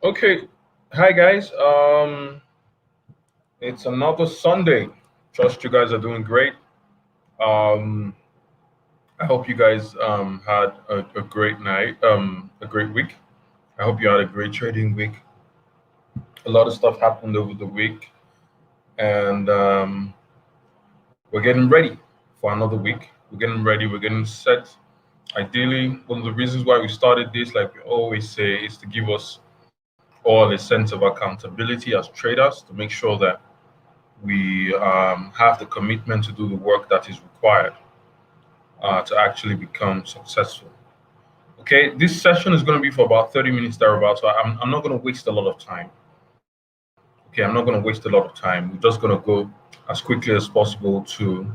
Okay, hi guys. It's another Sunday. Trust you guys are doing great. Um, I hope you guys had a great night, a great week. I hope you had a great trading week. A lot of stuff happened over the week, and we're getting ready for another week. We're getting ready. We're getting set. Ideally, one of the reasons why we started this, like we always say, is to give us all a sense of accountability as traders to make sure that we have the commitment to do the work that is required to actually become successful. Okay, this session is going to be for about 30 minutes thereabouts. So I'm not going to waste a lot of time. Okay, I'm not going to waste a lot of time. We're just going to go as quickly as possible to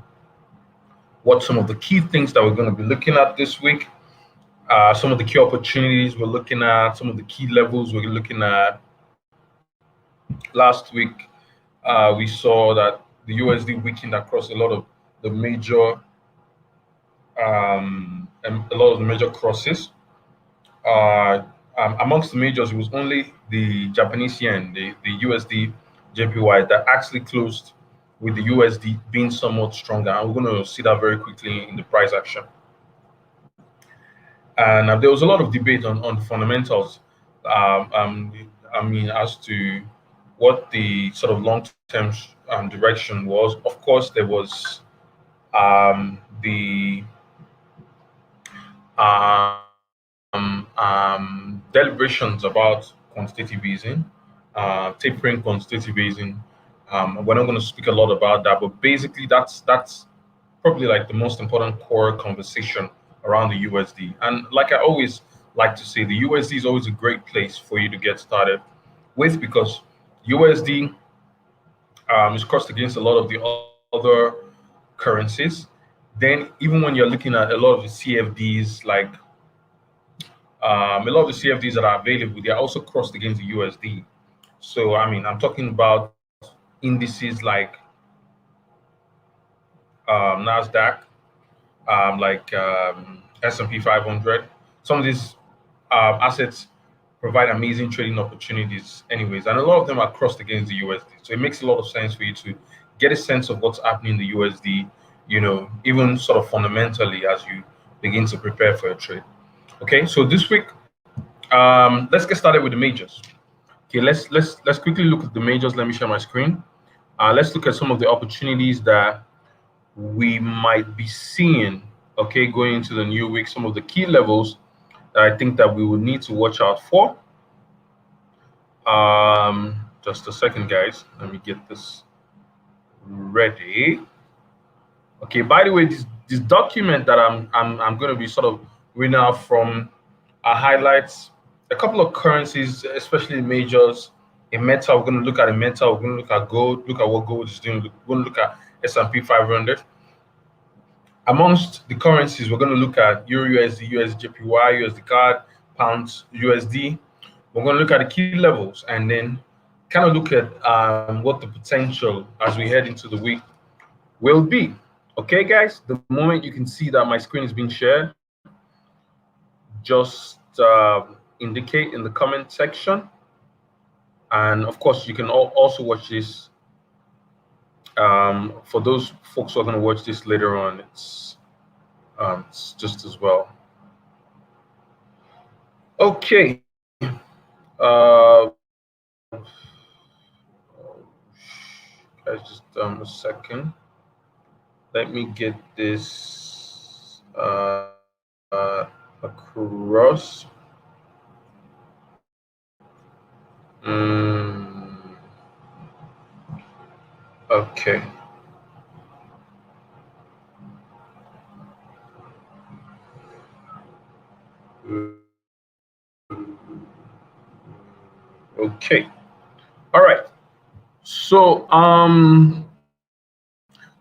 what some of the key things that we're going to be looking at this week, some of the key opportunities we're looking at, some of the key levels we're looking at. Last week, we saw that the USD weakened across a lot of the major crosses. Uh, Amongst the majors, it was only the Japanese yen, the USD JPY, that actually closed with the USD being somewhat stronger. And we're going to see that very quickly in the price action. And there was a lot of debate on the fundamentals. As to what the sort of long-term direction was. Of course, there was the deliberations about quantitative easing, tapering quantitative easing. We're not going to speak a lot about that, but basically that's probably like the most important core conversation around the USD. And like I always like to say, the USD is always a great place for you to get started with because USD is crossed against a lot of the other currencies. Then even when you're looking at a lot of the CFDs, like a lot of the CFDs that are available, they are also crossed against the USD. So I'm talking about indices like Nasdaq, S&P 500. Some of these assets provide amazing trading opportunities, anyways, and a lot of them are crossed against the USD. So it makes a lot of sense for you to get a sense of what's happening in the USD, even sort of fundamentally as you begin to prepare for a trade. Okay, so this week, let's get started with the majors. Okay, let's quickly look at the majors. Let me share my screen. Let's look at some of the opportunities that we might be seeing. Okay, going into the new week, some of the key levels that I think that we will need to watch out for. Just a second, guys. Let me get this ready. Okay. By the way, this document that I'm going to be sort of reading out from highlights a couple of currencies, especially majors. In metal, we're going to look at a metal. We're going to look at gold. Look at what gold is doing. We're going to look at S&P 500. Amongst the currencies, we're going to look at Euro USD, USD USD CAD, Pounds USD. We're going to look at the key levels and then kind of look at what the potential as we head into the week will be. Okay, guys, the moment you can see that my screen is being shared, just indicate in the comment section. And of course, you can also watch this. For those folks who are going to watch this later on, it's just as well. Okay. Guys, just a second. Let me get this across. Okay. Okay. All right. So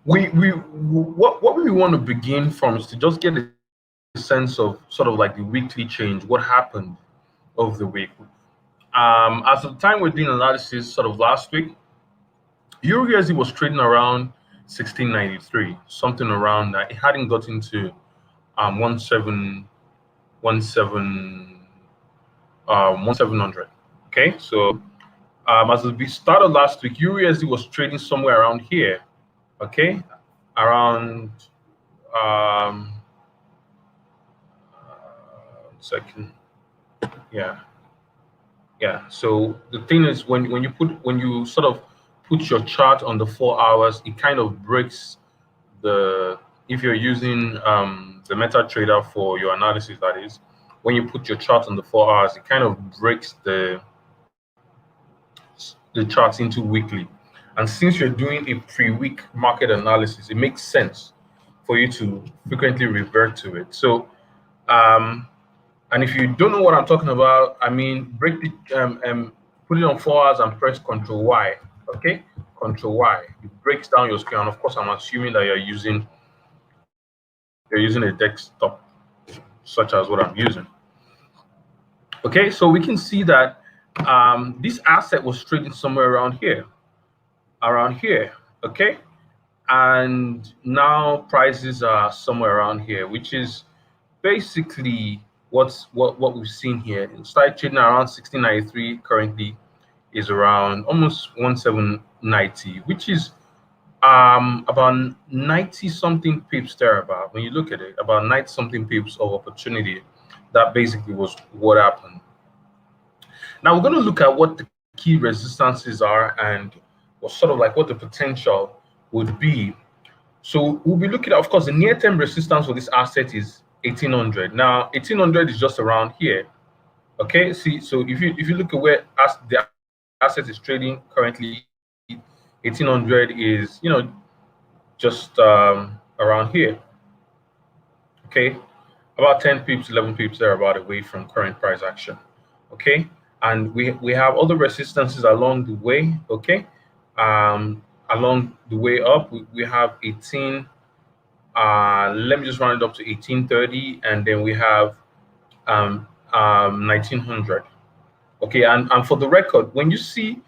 what we want to begin from is to just get a sense of sort of like the weekly change, what happened over the week. As of the time we're doing analysis, sort of last week, Euro USD was trading around 1693, something around that. It hadn't gotten to 1700. Okay, Okay, so as we started last week, USD was trading somewhere around here. Okay, around second, yeah. So the thing is, when you sort of put your chart on the 4 hours, it kind of breaks the, if you're using the MetaTrader for your analysis, that is, when you put your chart on the 4 hours, it kind of breaks the charts into weekly. And since you're doing a pre-week market analysis, it makes sense for you to frequently revert to it. So and if you don't know what I'm talking about, I mean, break the put it on 4 hours and press Control Y. Okay, Control Y. It breaks down your screen. And of course, I'm assuming that you're using a desktop, such as what I'm using. Okay, so we can see that this asset was trading somewhere around here. Okay, and now prices are somewhere around here, which is basically what we've seen here. It started trading around 1693, currently is around almost 1790, which is about 90 something pips thereabout. When you look at it, about 90 something pips of opportunity. That basically was what happened. Now we're going to look at what the key resistances are and what the potential would be. So we'll be looking at, of course, the near-term resistance for this asset is 1800. Now 1800 is just around here. Okay, see, so if you look at where the asset is trading currently, 1800 is, just around here. Okay, about 10 pips, 11 pips thereabout away from current price action. Okay, and we have other resistances along the way. Okay, along the way up, we have 18. Let me just round it up to 1830, and then we have 1900. Okay, and for the record, when you see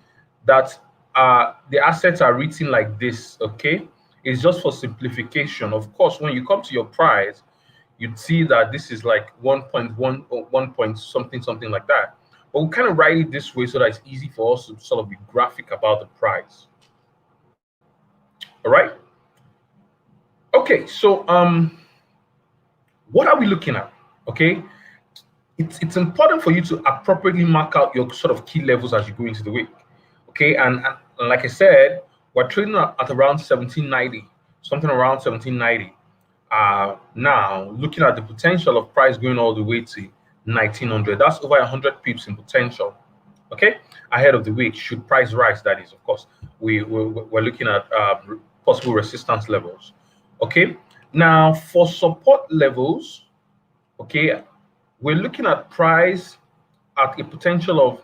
that the assets are written like this, okay, it's just for simplification. Of course, when you come to your price, you'd see that this is like 1.1 or 1 point something like that. But we kind of write it this way so that it's easy for us to sort of be graphic about the price. All right. Okay, so what are we looking at? Okay, it's important for you to appropriately mark out your sort of key levels as you go into the week. Okay, and like I said, we're trading at around 1790, something around 1790. Now looking at the potential of price going all the way to 1900, that's over 100 pips in potential. Okay, ahead of the week, should price rise, that is, of course, we're looking at possible resistance levels. Okay, now for support levels, okay, we're looking at price at a potential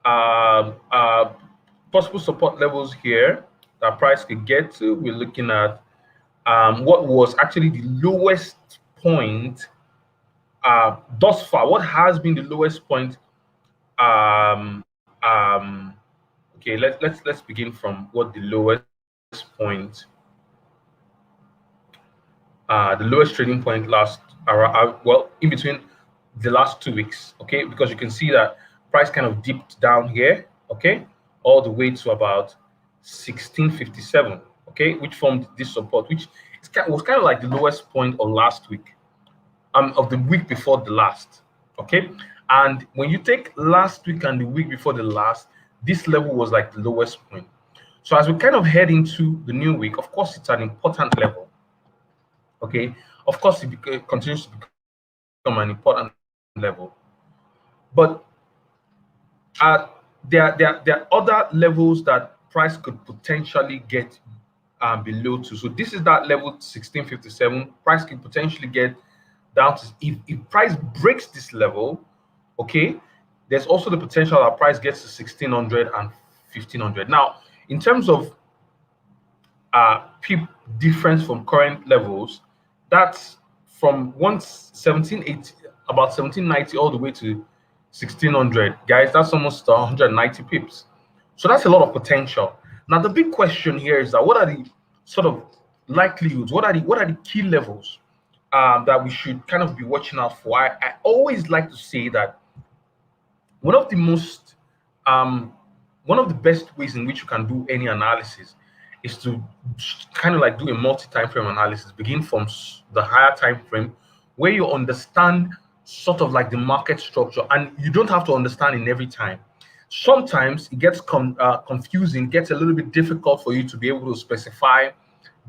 of possible support levels here that price could get to. We're looking at what was actually the lowest point thus far. What has been the lowest point? Okay, let's begin from what the lowest point. The lowest trading point last well, in between the last 2 weeks. Okay, because you can see that price kind of dipped down here. Okay, all the way to about 1657. Okay, which formed this support, which was kind of like the lowest point of last week, of the week before the last. Okay, and when you take last week and the week before the last, this level was like the lowest point. So as we kind of head into the new week, of course, it's an important level. Okay, of course, it continues to become an important level, but there are other levels that price could potentially get below to. So this is that level 1657. Price could potentially get down to, if price breaks this level, okay, there's also the potential that price gets to 1600 and 1500. Now, in terms of pip difference from current levels, that's from about 1790 all the way to 1600. Guys, that's almost 190 pips. So that's a lot of potential. Now the big question here is that what are the sort of likelihoods? What are the key levels that we should kind of be watching out for? I always like to say that one of the most one of the best ways in which you can do any analysis is to kind of like do a multi-time frame analysis. Begin from the higher time frame, where you understand sort of like the market structure, and you don't have to understand in every time. Sometimes it gets confusing, gets a little bit difficult for you to be able to specify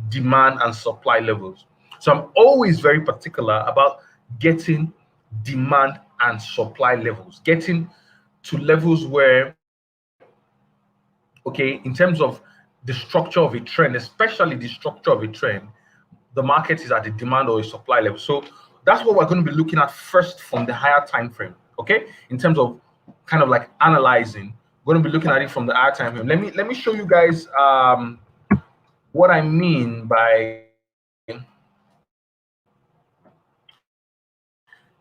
demand and supply levels. So I'm always very particular about getting demand and supply levels, getting to levels where, okay, in terms of the structure of a trend, especially the structure of a trend, the market is at the demand or a supply level. So that's what we're going to be looking at first from the higher time frame. Okay, in terms of kind of like analyzing, we're going to be looking at it from the higher time frame. Let me show you guys what I mean by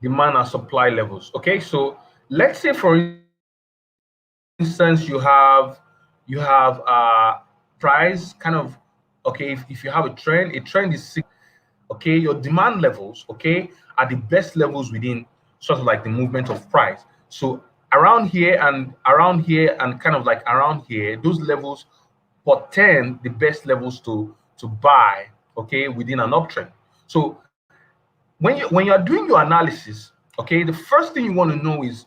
demand and supply levels. Okay, so let's say for instance you have price kind of, okay, if you have a trend is okay, your demand levels, okay, are the best levels within sort of like the movement of price. So around here and kind of like around here, those levels portend the best levels to buy, okay, within an uptrend. So when you're doing your analysis, okay, the first thing you want to know is,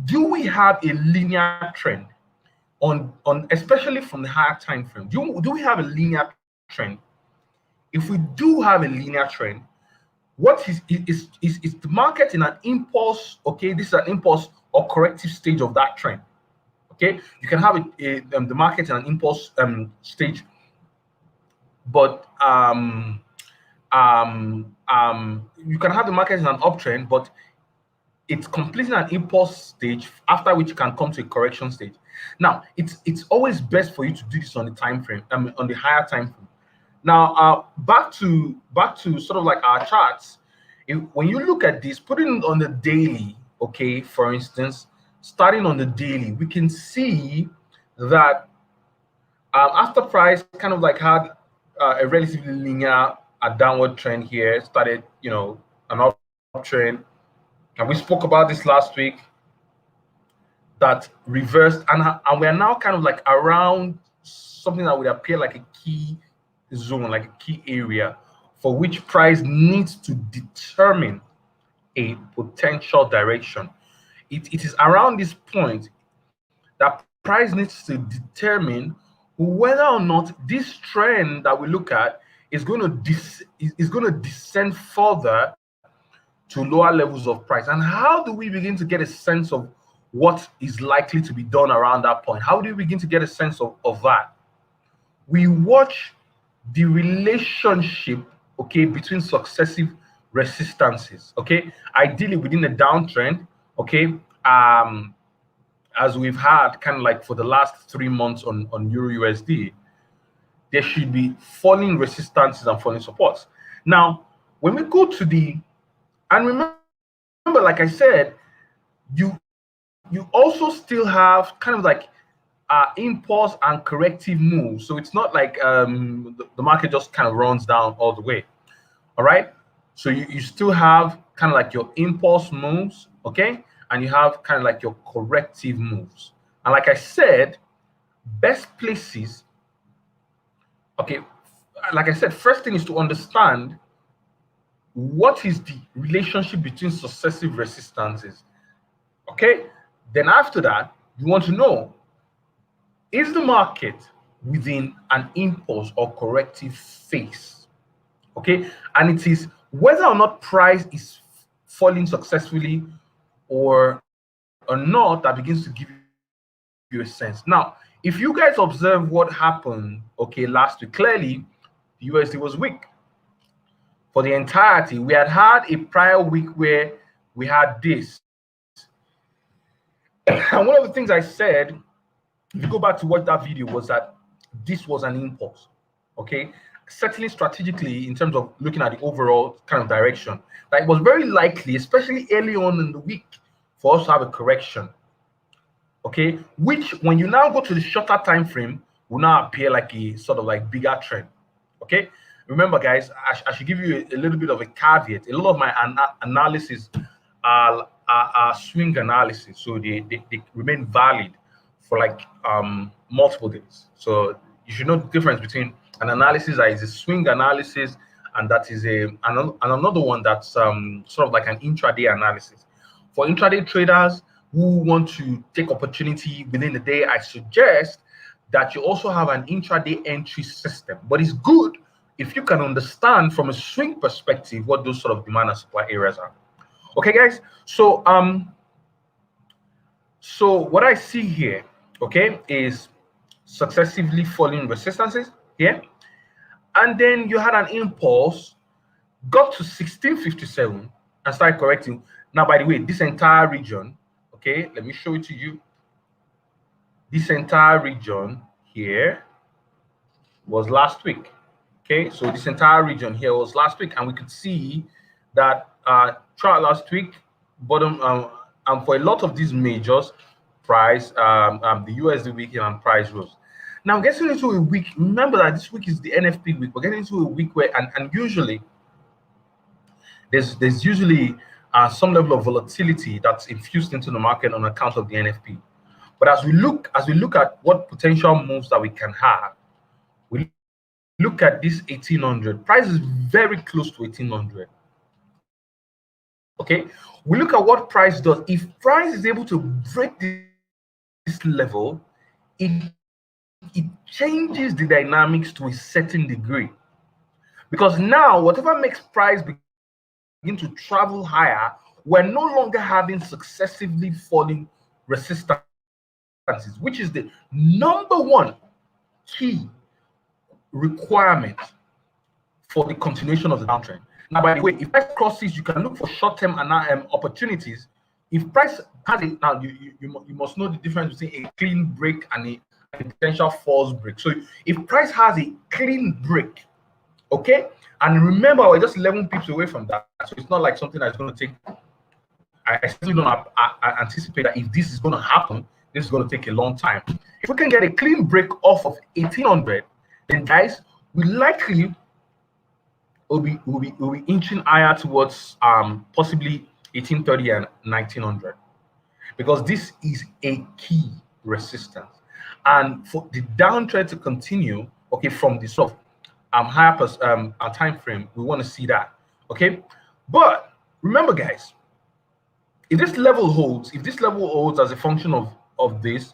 do we have a linear trend on especially from the higher time frame? Do we have a linear trend? If we do have a linear trend, what is the market in an impulse? Okay, this is an impulse or corrective stage of that trend. Okay, you can have the market in an impulse stage, but you can have the market in an uptrend, but it's completing an impulse stage, after which you can come to a correction stage. Now, it's always best for you to do this on the time frame, on the higher time frame. Now, back to sort of like our charts. When you look at this, putting it on the daily, okay, for instance, starting on the daily, we can see that after price kind of like had a relatively linear downward trend here, started, you know, an uptrend, and we spoke about this last week, that reversed, and we are now kind of like around something that would appear like a key zone, like a key area for which price needs to determine a potential direction. It is around this point that price needs to determine whether or not this trend that we look at is going to descend further to lower levels of price. And how do we begin to get a sense of what is likely to be done around that point? How do we begin to get a sense of that? We watch the relationship, okay, between successive resistances, okay, ideally within a downtrend, okay, as we've had kind of like for the last 3 months on Euro USD, there should be falling resistances and falling supports. Now, when we go to and remember, like I said, you also still have kind of like impulse and corrective moves. So it's not like the market just kind of runs down all the way. All right. So you still have kind of like your impulse moves, okay, and you have kind of like your corrective moves. And like I said, best places, okay, like I said, first thing is to understand what is the relationship between successive resistances. Okay, then after that, you want to know, is the market within an impulse or corrective phase? Okay, and it is whether or not price is falling successfully or not that begins to give you a sense. Now, if you guys observe what happened, okay, last week, clearly the USD was weak for the entirety. We had a prior week where we had this. And one of the things I said, if you go back to watch that video, was that this was an impulse, okay? Certainly strategically, in terms of looking at the overall kind of direction, that it was very likely, especially early on in the week, for us to have a correction, okay? Which, when you now go to the shorter time frame, will now appear like a sort of like bigger trend, okay? Remember, guys, I should give you a little bit of a caveat. A lot of my analysis are are swing analysis, so they remain valid for like multiple days. So you should know the difference between an analysis that is a swing analysis and that is another one that's sort of like an intraday analysis. For intraday traders who want to take opportunity within the day, I suggest that you also have an intraday entry system. But it's good if you can understand from a swing perspective what those sort of demand and supply areas are. Okay, guys. So what I see here, okay, is successively falling resistances here, and then you had an impulse, got to 1657 and started correcting. Now, by the way, this entire region, okay, let me show it to you. This entire region here was last week. Okay, so this entire region here was last week, and we could see that throughout last week, bottom and for a lot of these majors, price, the USD weekend and price rose. Now, getting into a week, remember that this week is the NFP week. We're getting into a week where, and usually, there's usually some level of volatility that's infused into the market on account of the NFP. But as we look at what potential moves that we can have, we look at this 1800. Price is very close to 1800. Okay, we look at what price does. If price is able to break this level, it changes the dynamics to a certain degree, because now whatever makes price begin to travel higher, we're no longer having successively falling resistances, which is the number one key requirement for the continuation of the downtrend. Now, by the way, if price crosses, you can look for short-term opportunities. If price has it now, you must know the difference between a clean break and a potential false break. So if price has a clean break, okay, and remember we're just 11 pips away from that, so it's not like something that's going to take. I still don't anticipate that if this is going to happen, this is going to take a long time. If we can get a clean break off of 1800, then guys, we likely will be inching higher towards possibly 1830 and 1900, because this is a key resistance. And for the downtrend to continue, okay, from the sort of higher time frame, we want to see that, okay. But remember, guys, if this level holds, as a function of this,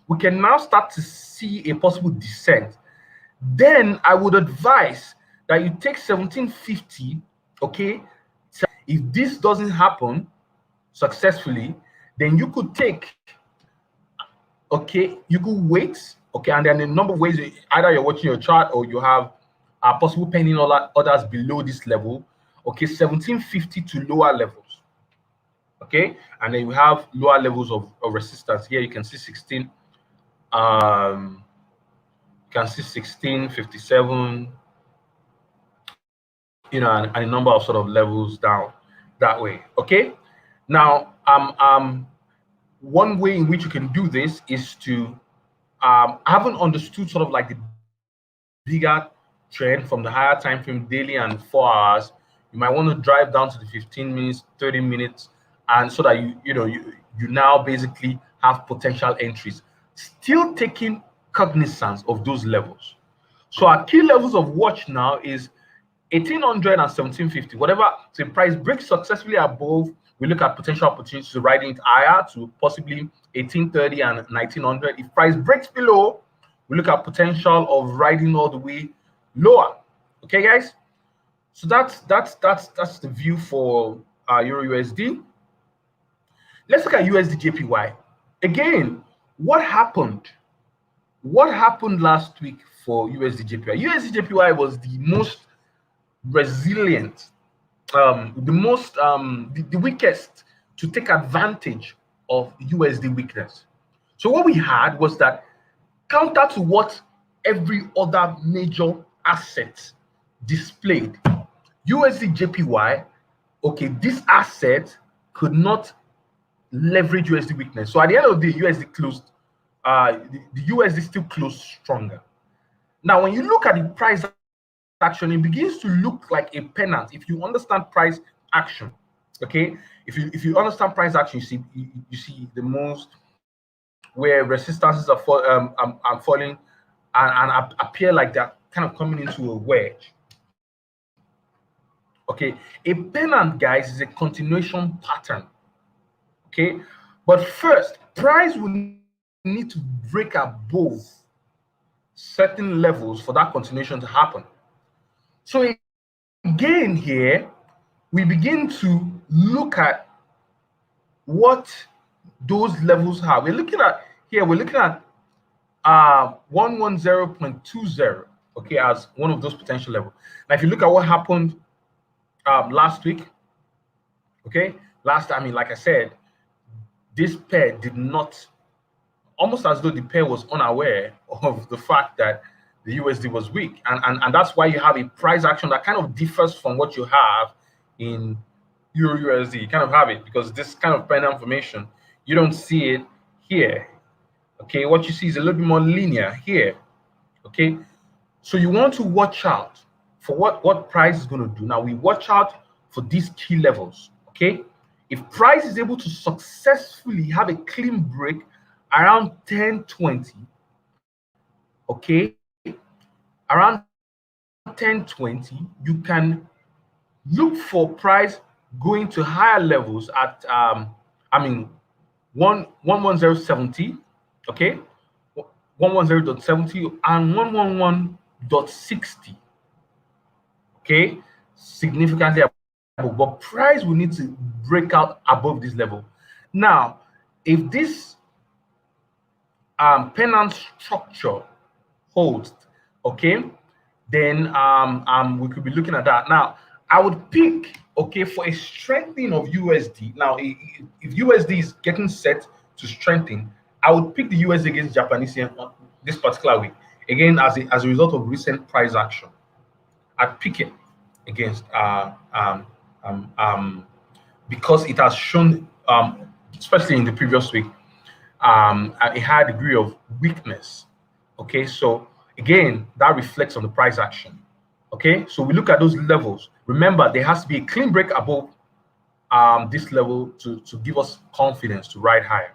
we can now start to see a possible descent. Then I would advise that you take 1750, okay. If this doesn't happen successfully, then you could take, okay, you could wait, okay, and then a number of ways, either you're watching your chart or you have possible pending orders below this level, okay, 1750 to lower levels, okay, and then you have lower levels of resistance. Here you can see 16, you can see 1657, you know, and a number of sort of levels down that way, okay. Now, one way in which you can do this is to haven't understood sort of like the bigger trend from the higher time frame, daily and 4 hours. You might want to drive down to the 15 minutes, 30 minutes, and so that you now basically have potential entries, still taking cognizance of those levels. So our key levels of watch now is 1800 and 1750. Whatever the price breaks successfully above, we look at potential opportunities to ride it higher to possibly 1830 and 1900. If price breaks below, we look at potential of riding all the way lower. Okay, guys. So that's the view for Euro USD. Let's look at USD JPY. Again, what happened? What happened last week for USD JPY? USD JPY was the most resilient, the weakest to take advantage of USD weakness. So what we had was that, counter to what every other major asset displayed, USD JPY, okay, this asset could not leverage USD weakness. So at the end of the day, USD closed, the USD still closed stronger. Now, when you look at the price action, it begins to look like a pennant. If you understand price action, Okay, if you understand price action, you see the most where resistances are falling and appear like they're kind of coming into a wedge. Okay, a pennant, guys, is a continuation pattern. Okay, but first, price will need to break above certain levels for that continuation to happen. So again, here we begin to look at what those levels are. We're looking at 110.20, okay, as one of those potential levels. Now, if you look at what happened last week, okay, like I said, this pair did not, almost as though the pair was unaware of the fact that the USD was weak, and that's why you have a price action that kind of differs from what you have in Euro USD. You kind of have it because this kind of pennant formation, you don't see it here. Okay, what you see is a little bit more linear here. Okay, so you want to watch out for what price is going to do. Now we watch out for these key levels. Okay, if price is able to successfully have a clean break around 1020, okay, around 1020, you can look for price going to higher levels at 110.70, okay, 110.70 and 111.60, okay, significantly above, but price will need to break out above this level. Now, if this pennant structure holds, okay, then we could be looking at that. Now, I would pick, okay, for a strengthening of USD. Now, if USD is getting set to strengthen, I would pick the USD against Japanese yen this particular week. Again, as a result of recent price action, I'd pick it against because it has shown, especially in the previous week, a high degree of weakness. Okay, so again, that reflects on the price action. Okay, so we look at those levels. Remember, there has to be a clean break above this level to give us confidence to ride higher.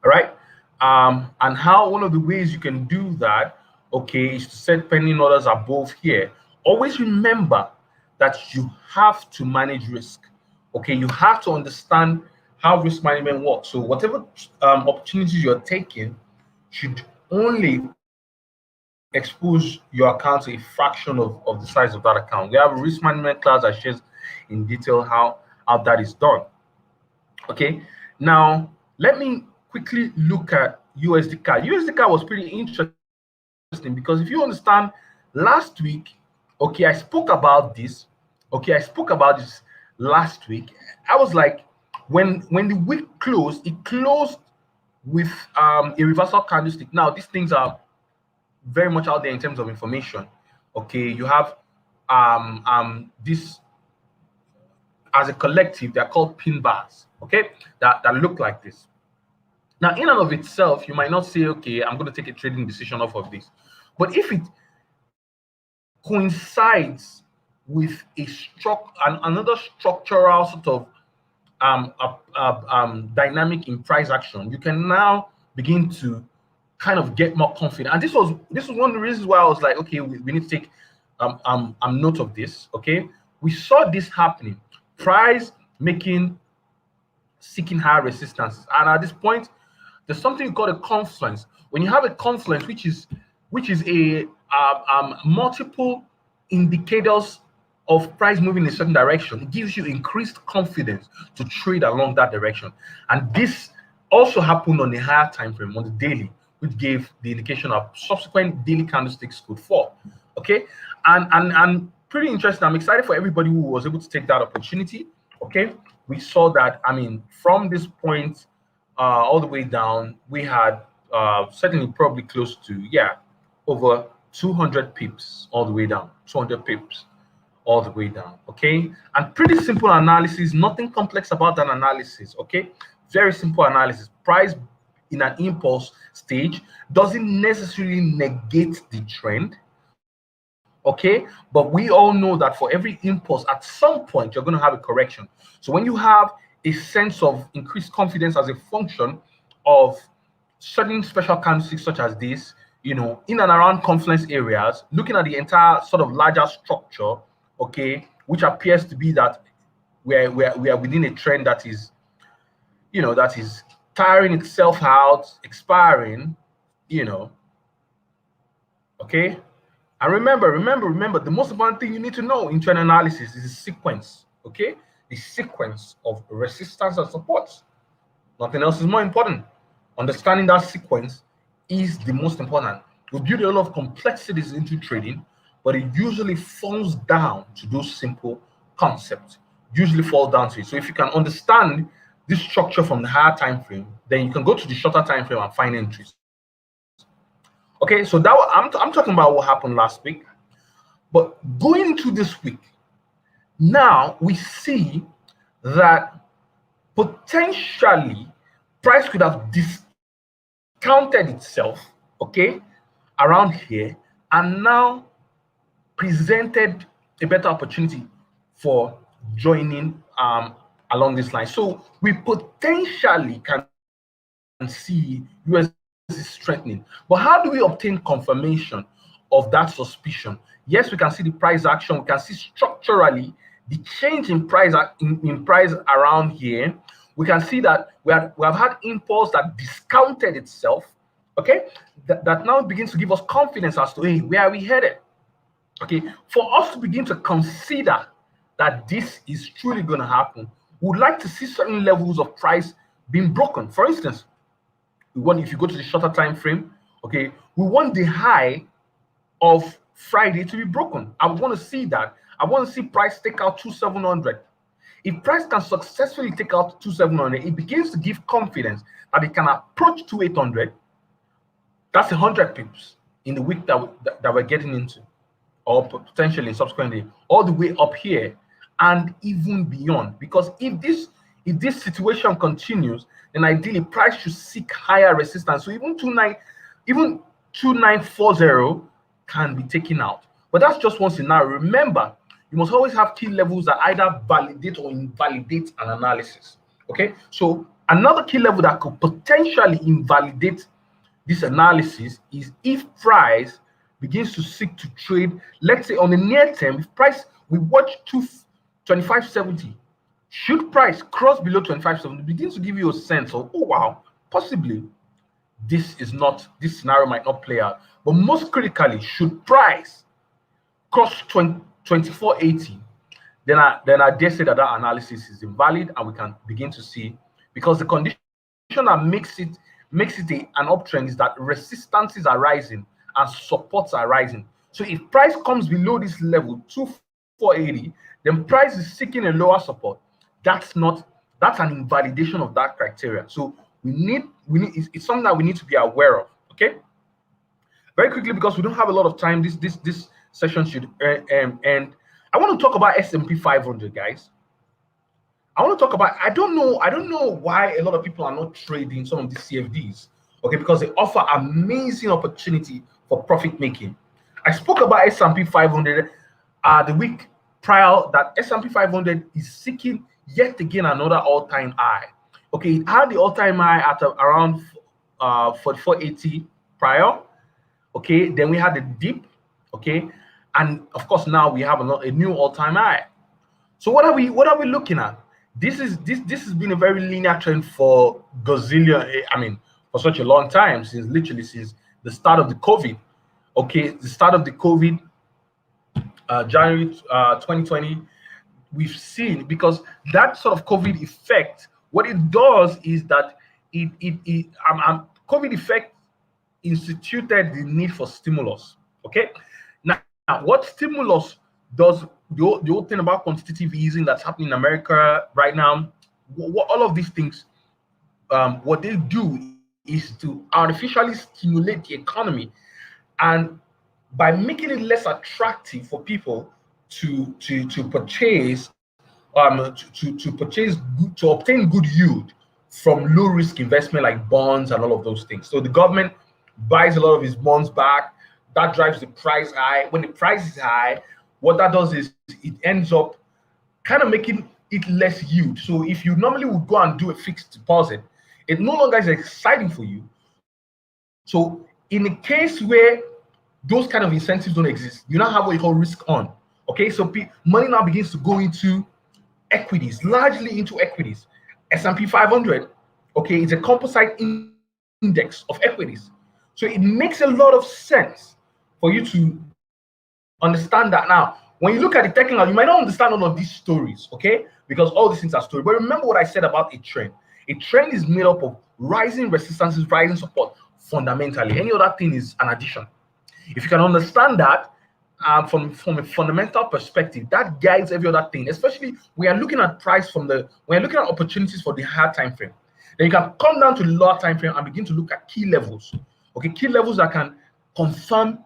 All right, and how one of the ways you can do that, okay, is to set pending orders above here. Always remember that you have to manage risk. Okay, you have to understand how risk management works. So whatever opportunities you're taking should only expose your account to a fraction of the size of that account. We have a risk management class that shares in detail how that is done. Okay, now let me quickly look at USD CAD. USD CAD was pretty interesting because if you understand, last week, okay, I spoke about this. Okay, I spoke about this last week. I was like, when the week closed, it closed with a reversal candlestick. Now, these things are very much out there in terms of information. Okay, you have this as a collective, they're called pin bars, okay, that look like this. Now, in and of itself, you might not say, okay, I'm going to take a trading decision off of this. But if it coincides with another structural sort of dynamic in price action, you can now begin to kind of get more confident. And this was one of the reasons why I was like, okay, we need to take note of this. Okay, we saw this happening, price seeking higher resistances, and at this point, there's something called a confluence. When you have a confluence, which is a multiple indicators of price moving in a certain direction, it gives you increased confidence to trade along that direction. And this also happened on the higher time frame, on the daily, which gave the indication of subsequent daily candlesticks could fall. Okay, and pretty interesting. I'm excited for everybody who was able to take that opportunity. Okay, we saw that, I mean, from this point all the way down, we had certainly probably close to, over 200 pips all the way down, 200 pips all the way down. Okay, and pretty simple analysis, nothing complex about that analysis. Okay, very simple analysis. Price in an impulse stage doesn't necessarily negate the trend, Okay, but we all know that for every impulse, at some point, you're going to have a correction. So when you have a sense of increased confidence as a function of certain special candlesticks such as this, in and around confluence areas, looking at the entire sort of larger structure, okay, which appears to be that we are within a trend that is, that is tiring itself out, expiring, okay. And remember, the most important thing you need to know in trend analysis is the sequence, okay? The sequence of resistance and support. Nothing else is more important. Understanding that sequence is the most important. We build a lot of complexities into trading, but it usually falls down to those simple concepts. Usually falls down to it. So if you can understand this structure from the higher time frame, then you can go to the shorter time frame and find entries. Okay, so I'm talking about what happened last week, but going into this week, now we see that potentially price could have discounted itself, okay, around here, and now presented a better opportunity for joining along this line. So we potentially can see US is strengthening. But how do we obtain confirmation of that suspicion? Yes, we can see the price action. We can see structurally the change in price in price around here. We can see that we have had impulse that discounted itself. Okay, that now begins to give us confidence as to, hey, where are we headed? Okay, for us to begin to consider that this is truly going to happen, we would like to see certain levels of price being broken. For instance, if you go to the shorter time frame, okay, we want the high of Friday to be broken. I want to see that. I want to see price take out 2,700. If price can successfully take out 2,700, it begins to give confidence that it can approach 2,800. That's 100 pips in the week that we're getting into, or potentially subsequently all the way up here and even beyond. Because if this situation continues, then ideally price should seek higher resistance. So even 2940 can be taken out. But that's just one scenario. Remember, you must always have key levels that either validate or invalidate an analysis. Okay, so another key level that could potentially invalidate this analysis is if price begins to seek to trade, let's say on the near term, if price, we watch 2570. Should price cross below 2570, begins to give you a sense of, oh wow, possibly this scenario might not play out. But most critically, should price cross 2480, then I dare say that analysis is invalid, and we can begin to see, because the condition that makes it an uptrend is that resistances are rising and supports are rising. So if price comes below this level 2480, then price is seeking a lower support. That's an invalidation of that criteria. So we need it's something that we need to be aware of. Okay, very quickly, because we don't have a lot of time, this session should end. I want to talk about S&P 500, guys. I want to talk about, I don't know why a lot of people are not trading some of these CFDs, okay, because they offer amazing opportunity for profit making. I spoke about S&P 500 the week prior, that S&P 500 is seeking yet again another all-time high. Okay, it had the all-time high at around 4480 prior. Okay, then we had the dip. Okay, and of course now we have a new all-time high. So what are we looking at? This has been a very linear trend for gazillion, for such a long time, since the start of the COVID. Okay, the start of the COVID, January 2020, we've seen, because that sort of COVID effect, what it does is that COVID effect instituted the need for stimulus. Okay, now what stimulus does, the whole thing about quantitative easing that's happening in America right now, all of these things, what they do is to artificially stimulate the economy, and by making it less attractive for people to purchase, to obtain good yield from low risk investment like bonds and all of those things. So the government buys a lot of its bonds back. that drives the price high. When the price is high, what that does is it ends up kind of making it less yield. So if you normally would go and do a fixed deposit, it no longer is exciting for you. So in a case where those kind of incentives don't exist, you now have what you call risk on. Okay, so money now begins to go into equities, largely into equities. S&P 500, okay, it's a composite index of equities. So it makes a lot of sense for you to understand that. Now, when you look at the technical, you might not understand all of these stories, okay? Because all these things are stories. But remember what I said about a trend. A trend is made up of rising resistances, rising support, fundamentally. Any other thing is an addition. If you can understand that from a fundamental perspective, that guides every other thing. Especially we are looking at price we are looking at opportunities for the higher time frame. Then you can come down to the lower time frame and begin to look at key levels. Okay, key levels that can confirm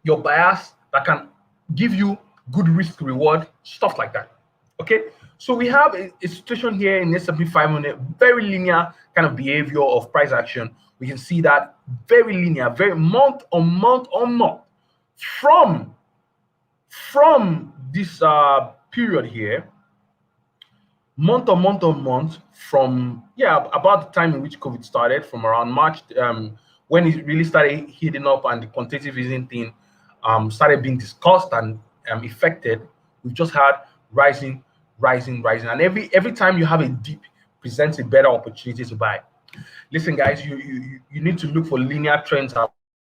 your bias, that can give you good risk reward, stuff like that. Okay, so we have a situation here in S&P 500, very linear kind of behavior of price action. We can see that very linear, very month on month on month from this period here, month on month on month, from about the time in which COVID started, from around March, when it really started heating up and the quantitative easing thing started being discussed and effected. We've just had rising, and every time you have a dip, presents a better opportunity to buy. Listen, guys, you need to look for linear trends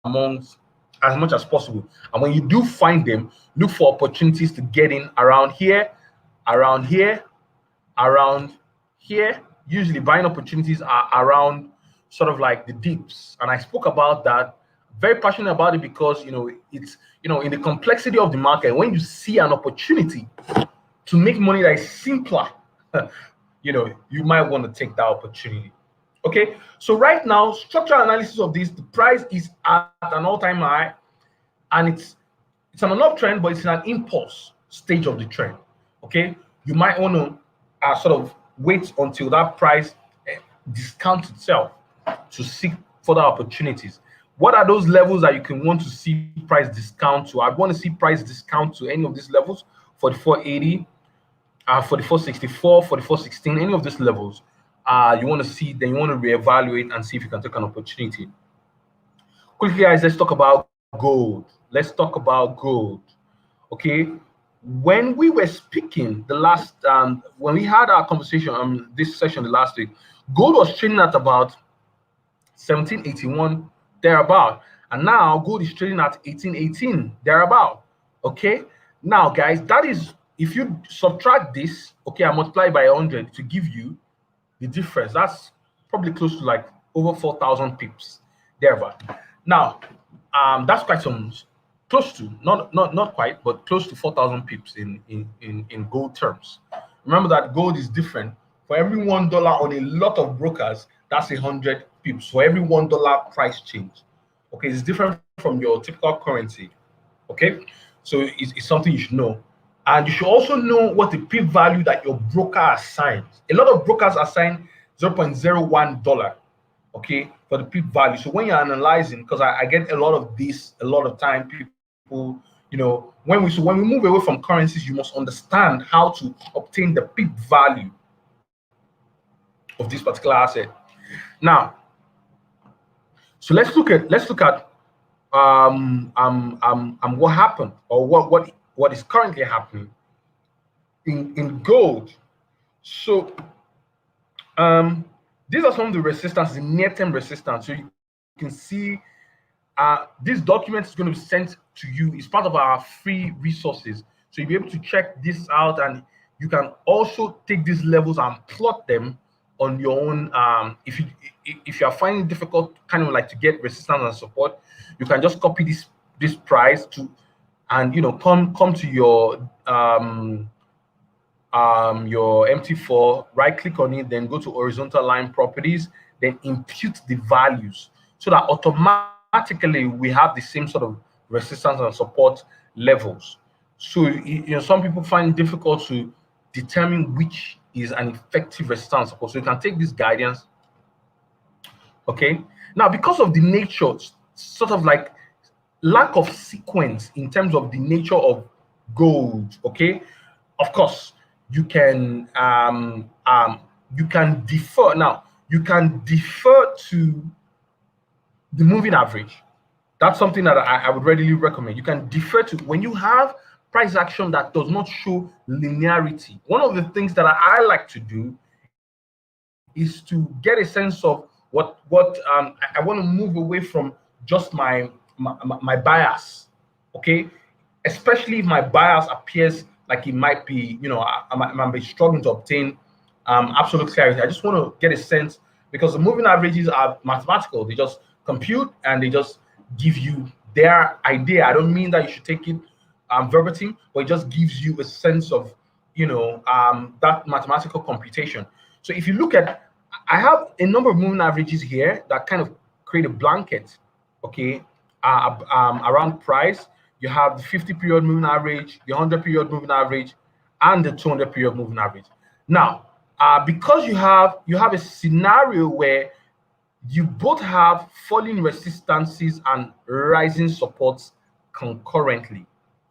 amongst as much as possible, and when you do find them, look for opportunities to get in around here, around here, around here. Usually buying opportunities are around sort of like the dips, and I spoke about that. Very passionate about it because it's in the complexity of the market, when you see an opportunity to make money that is simpler, you might want to take that opportunity. Okay, so right now, structural analysis of this, the price is at an all-time high, and it's on an uptrend, but it's in an impulse stage of the trend. Okay, you might want to sort of wait until that price discounts itself to seek further opportunities. What are those levels that you can want to see price discount to? I want to see price discount to any of these levels: 44.80, 44.64, 44.16, any of these levels. You want to see, then you want to reevaluate and see if you can take an opportunity. Quickly, guys, let's talk about gold. Okay, when we were speaking the last when we had our conversation this session the last week, gold was trading at about 1781 thereabout, and now gold is trading at 1818 thereabout. Okay, now guys, that is, if you subtract this, okay, I multiply by 100 to give you the difference. That's probably close to like over 4,000 pips thereabout. Now that's quite some, close to, not quite, but close to 4,000 pips in gold terms. Remember that gold is different. For every $1 on a lot of brokers, that's 100 pips for every $1 price change. Okay, it's different from your typical currency. Okay, so it's something you should know. And you should also know what the pip value that your broker assigns. A lot of brokers assign $0.01, okay, for the pip value. So when you're analyzing, because I get a lot of this, a lot of time, people, when we move away from currencies, you must understand how to obtain the pip value of this particular asset. Now, so let's look at what happened, or what is currently happening in gold. So these are some of the resistance, the near-term resistance. So you can see this document is going to be sent to you. It's part of our free resources, so you'll be able to check this out, and you can also take these levels and plot them on your own. If you are finding it difficult kind of like to get resistance and support, you can just copy this price to, and come to your MT4, right click on it, then go to horizontal line properties, then impute the values, so that automatically we have the same sort of resistance and support levels. So some people find it difficult to determine which is an effective resistance support. So you can take this guidance. Okay, now because of the nature, sort of like lack of sequence in terms of the nature of gold. Okay, of course you can defer. Now you can defer to the moving average. That's something that I would readily recommend. You can defer to when you have price action that does not show linearity. One of the things that I like to do is to get a sense of what I want to move away from just my bias. Okay, especially if my bias appears like it might be, I might be struggling to obtain absolute clarity. I just want to get a sense, because the moving averages are mathematical. They just compute and they just give you their idea. I don't mean that you should take it verbatim, but it just gives you a sense of, that mathematical computation. So if you look at, I have a number of moving averages here that kind of create a blanket, okay, around price. You have the 50-period moving average, the 100-period moving average, and the 200-period moving average. Now, because you have a scenario where you both have falling resistances and rising supports concurrently.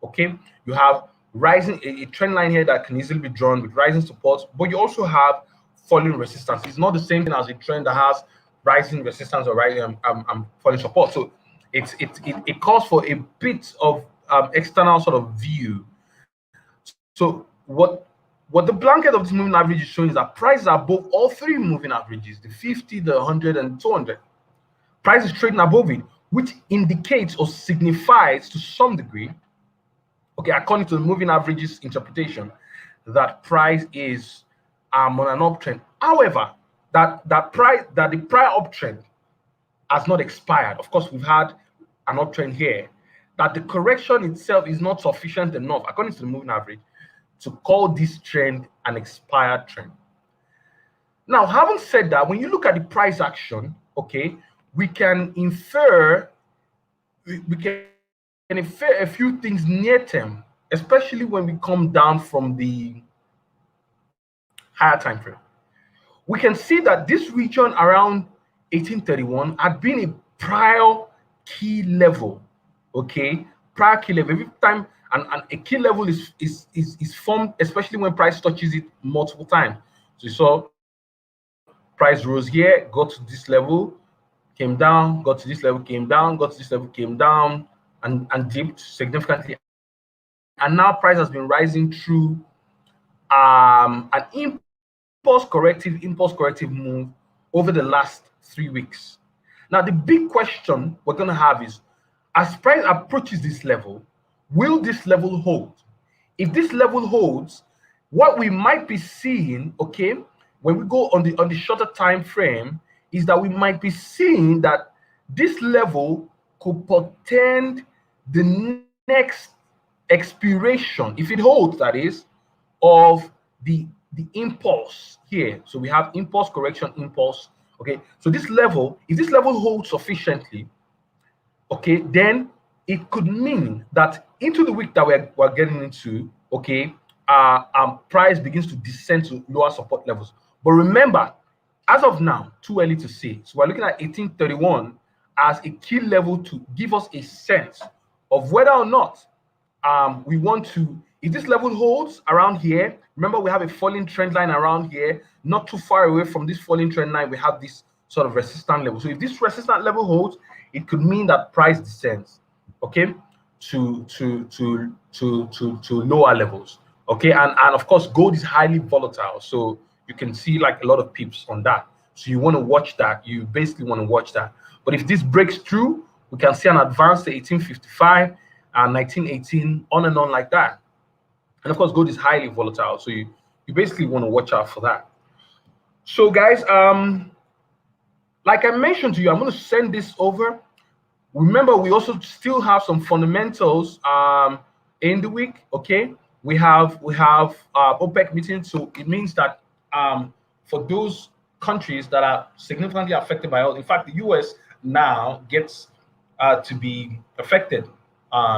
Okay, you have rising a trend line here that can easily be drawn with rising supports, but you also have falling resistance. It's not the same thing as a trend that has rising resistance or rising falling support. So it calls for a bit of external sort of view. So what the blanket of this moving average is showing is that prices are above all three moving averages, the 50, the 100, and 200. Price is trading above it, which indicates or signifies to some degree, okay, according to the moving averages interpretation, that price is on an uptrend. However, that the prior uptrend has not expired. Of course, we've had an uptrend here. That the correction itself is not sufficient enough, according to the moving average, to call this trend an expired trend. Now, having said that, when you look at the price action, okay, we can infer a few things near term, especially when we come down from the higher time frame. We can see that this region around 1831 had been a prior key level, okay, prior key level. Every time and a key level is formed, especially when price touches it multiple times. So you saw price rose here, got to this level, came down, got to this level, came down, got to this level, came down, and dipped significantly. And now price has been rising through an impulse corrective move over the last 3 weeks. Now, the big question we're going to have is, as price approaches this level, will this level hold? If this level holds, what we might be seeing, okay, when we go on the shorter time frame, is that we might be seeing that this level could portend the next expiration, if it holds, that is, of the impulse here. So we have impulse correction, impulse. Okay, so this level, if this level holds sufficiently, okay, then it could mean that into the week that we're getting into, okay, price begins to descend to lower support levels. But remember, as of now, too early to say. So we're looking at 1831 as a key level to give us a sense of whether or not we want to, if this level holds around here. Remember, we have a falling trend line around here, not too far away from this falling trend line. We have this sort of resistance level. So if this resistance level holds, it could mean that price descends, okay, to lower levels, okay. And of course, gold is highly volatile, so you can see like a lot of pips on that. So you want to watch that. You basically want to watch that. But if this breaks through, we can see an advance to 1855 and 1918, on and on like that. And of course, gold is highly volatile, so you basically want to watch out for that. So guys, like I mentioned to you, I'm going to send this over. Remember, we also still have some fundamentals in the week. Okay, we have OPEC meetings, so it means that for those countries that are significantly affected by oil, in fact, the US now gets to be affected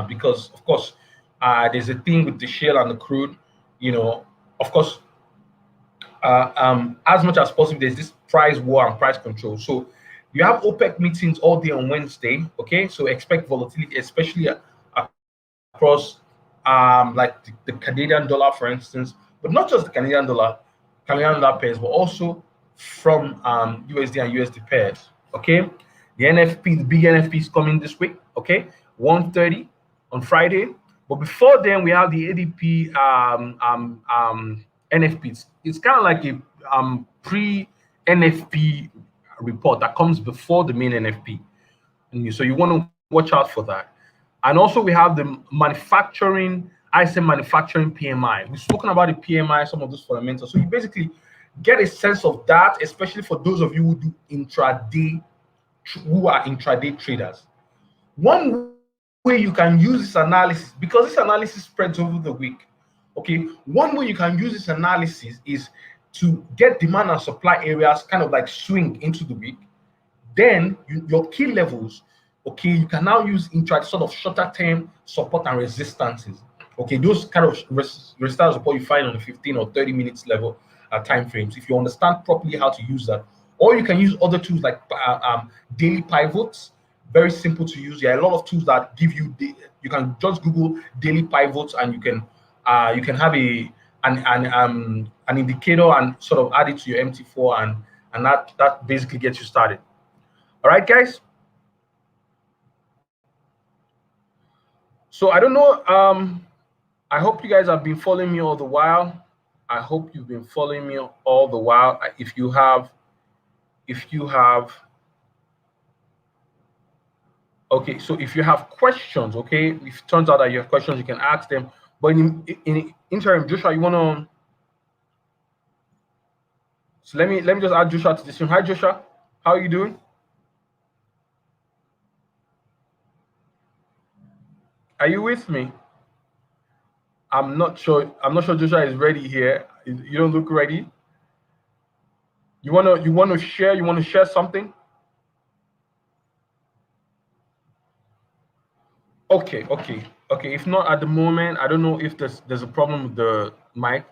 because, of course, there's a thing with the shale and the crude. Of course, as much as possible, there's this price war and price control. So You have OPEC meetings all day on Wednesday. Okay, so expect volatility, especially across like the Canadian dollar, for instance, but not just the Canadian dollar pairs, but also from USD and USD pairs. Okay, the NFP, the big NFP is coming this week. Okay, 1:30 on Friday. But before then, we have the ADP NFPs. It's kind of like a pre NFP report that comes before the main NFP. So you want to watch out for that. And also we have the manufacturing, ISM manufacturing PMI. We've spoken about the PMI, some of those fundamentals. So you basically get a sense of that, especially for those of you who do intraday, who are intraday traders. One way you can use this analysis, because this analysis spreads over the week, okay, one way you can use this analysis is to get demand and supply areas kind of like swing into the week. Then your key levels, okay, you can now use sort of shorter term support and resistances. Okay, those kind of resistance support you find on the 15 or 30 minutes level time frames. If you understand properly how to use that, or you can use other tools like daily pivots. Very simple to use. There are a lot of tools that give you you can just Google daily pivots and you can have an indicator and sort of add it to your MT4 and that basically gets you started. All right, guys. So I don't know. I hope you guys have been following me all the while. I hope you've been following me all the while. If you have, okay. So if you have questions, okay, if it turns out that you have questions, you can ask them. But in interim, Joshua, you wanna? So let me just add Joshua to this room. Hi, Joshua. How are you doing? Are you with me? I'm not sure Joshua is ready here. You don't look ready. You wanna share? You wanna share something? Okay. If not at the moment, I don't know if there's a problem with the mic.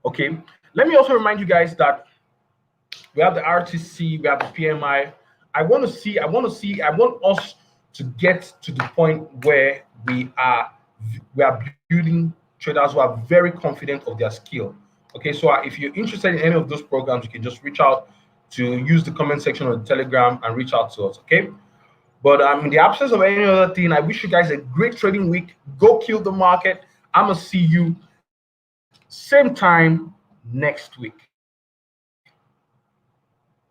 Okay. Let me also remind you guys that we have the RTC, we have the PMI. I want us to get to the point where we are building traders who are very confident of their skill. Okay, so if you're interested in any of those programs, you can just reach out to use the comment section on the Telegram and reach out to us. Okay. But in the absence of any other thing, I wish you guys a great trading week. Go kill the market. I'm gonna see you same time next week.